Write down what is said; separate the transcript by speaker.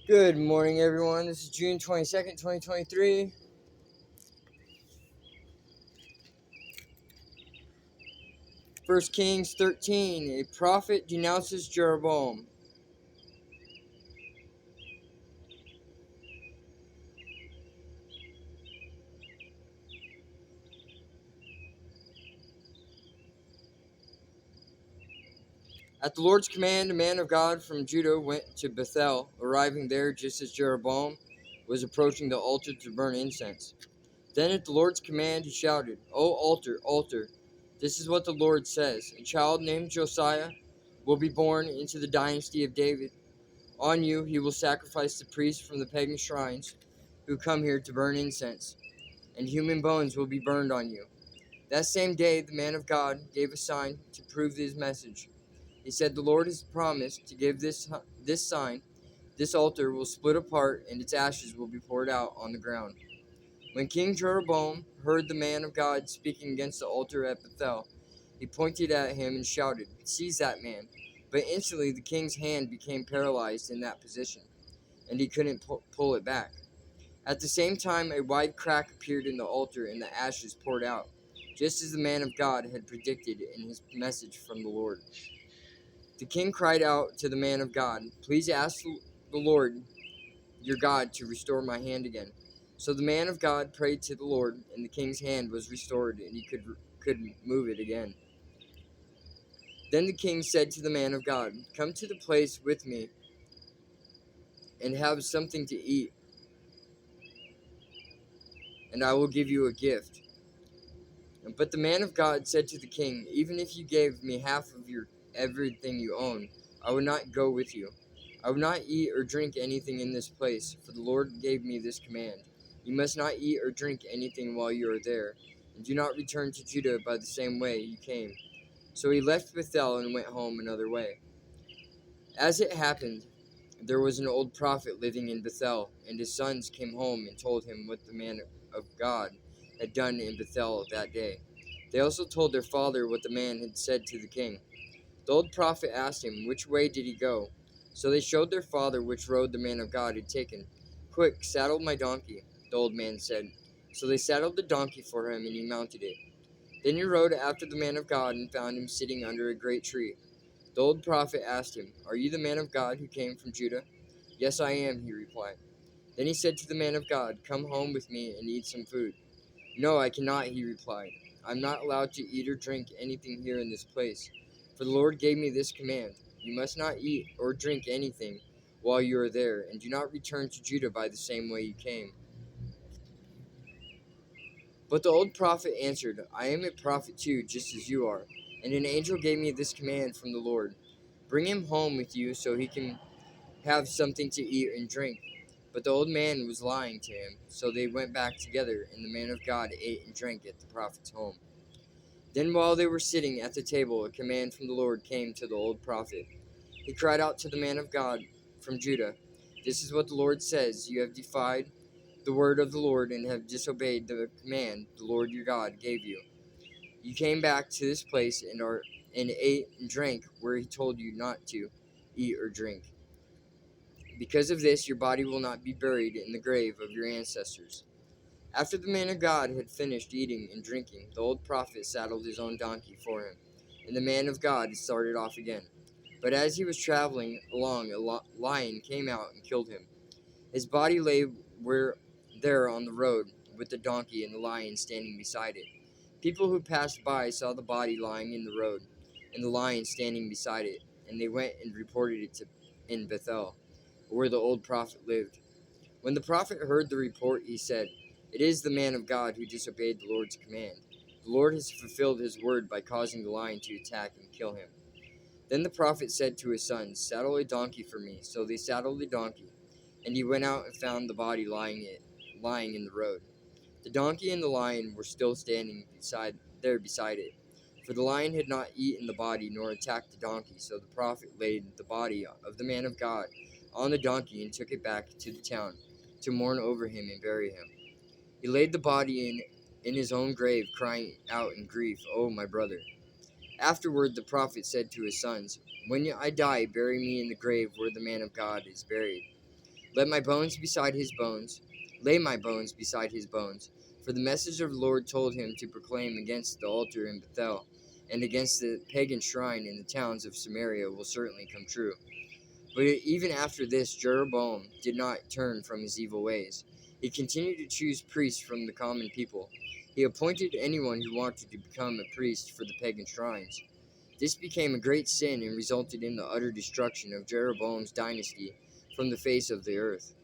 Speaker 1: Good morning, everyone. This is June 22nd, 2023. First Kings 13. A prophet denounces Jeroboam. At the Lord's command, a man of God from Judah went to Bethel, arriving there just as Jeroboam was approaching the altar to burn incense. Then at the Lord's command he shouted, "O altar, altar, this is what the Lord says. A child named Josiah will be born into the dynasty of David. On you he will sacrifice the priests from the pagan shrines who come here to burn incense, and human bones will be burned on you." That same day the man of God gave a sign to prove his message. He said, "The Lord has promised to give this sign. This altar will split apart, and its ashes will be poured out on the ground." When King Jeroboam heard the man of God speaking against the altar at Bethel, he pointed at him and shouted, "Seize that man!" But instantly the king's hand became paralyzed in that position, and he couldn't pull it back. At the same time, a wide crack appeared in the altar, and the ashes poured out, just as the man of God had predicted in his message from the Lord. The king cried out to the man of God, "Please ask the Lord your God to restore my hand again." So the man of God prayed to the Lord, and the king's hand was restored, and he could move it again. Then the king said to the man of God, "Come to the place with me and have something to eat, and I will give you a gift." But the man of God said to the king, "Even if you gave me half of everything you own, I would not go with you. I would not eat or drink anything in this place, for the Lord gave me this command: You must not eat or drink anything while you are there, and do not return to Judah by the same way you came." So he left Bethel and went home another way. As it happened, there was an old prophet living in Bethel, and his sons came home and told him what the man of God had done in Bethel that day. They also told their father what the man had said to the king. The old prophet asked him, "Which way did he go?" So they showed their father which road the man of God had taken. "Quick, saddle my donkey," the old man said. So they saddled the donkey for him, and he mounted it. Then he rode after the man of God and found him sitting under a great tree. The old prophet asked him, "Are you the man of God who came from Judah?" "Yes, I am," he replied. Then he said to the man of God, "Come home with me and eat some food." "No, I cannot," he replied. "I'm not allowed to eat or drink anything here in this place, for the Lord gave me this command: You must not eat or drink anything while you are there, and do not return to Judah by the same way you came." But the old prophet answered, "I am a prophet too, just as you are, and an angel gave me this command from the Lord: Bring him home with you so he can have something to eat and drink." But the old man was lying to him. So they went back together, and the man of God ate and drank at the prophet's home. Then while they were sitting at the table, a command from the Lord came to the old prophet. He cried out to the man of God from Judah, "This is what the Lord says: You have defied the word of the Lord and have disobeyed the command the Lord your God gave you. You came back to this place and ate and drank where he told you not to eat or drink. Because of this, your body will not be buried in the grave of your ancestors." After the man of God had finished eating and drinking, the old prophet saddled his own donkey for him, and the man of God started off again. But as he was traveling along, a lion came out and killed him. His body lay there on the road, with the donkey and the lion standing beside it. People who passed by saw the body lying in the road, and the lion standing beside it, and they went and reported it in Bethel, where the old prophet lived. When the prophet heard the report, he said, "It is the man of God who disobeyed the Lord's command. The Lord has fulfilled his word by causing the lion to attack and kill him." Then the prophet said to his sons, "Saddle a donkey for me." So they saddled the donkey, and he went out and found the body lying in the road. The donkey and the lion were still standing beside it, for the lion had not eaten the body nor attacked the donkey. So the prophet laid the body of the man of God on the donkey and took it back to the town to mourn over him and bury him. He laid the body in his own grave, crying out in grief, "Oh, my brother." Afterward, the prophet said to his sons, "When I die, bury me in the grave where the man of God is buried." Let my bones beside his bones, lay my bones beside his bones. For the message of the Lord told him to proclaim against the altar in Bethel and against the pagan shrine in the towns of Samaria will certainly come true. But even after this, Jeroboam did not turn from his evil ways. He continued to choose priests from the common people. He appointed anyone who wanted to become a priest for the pagan shrines. This became a great sin and resulted in the utter destruction of Jeroboam's dynasty from the face of the earth.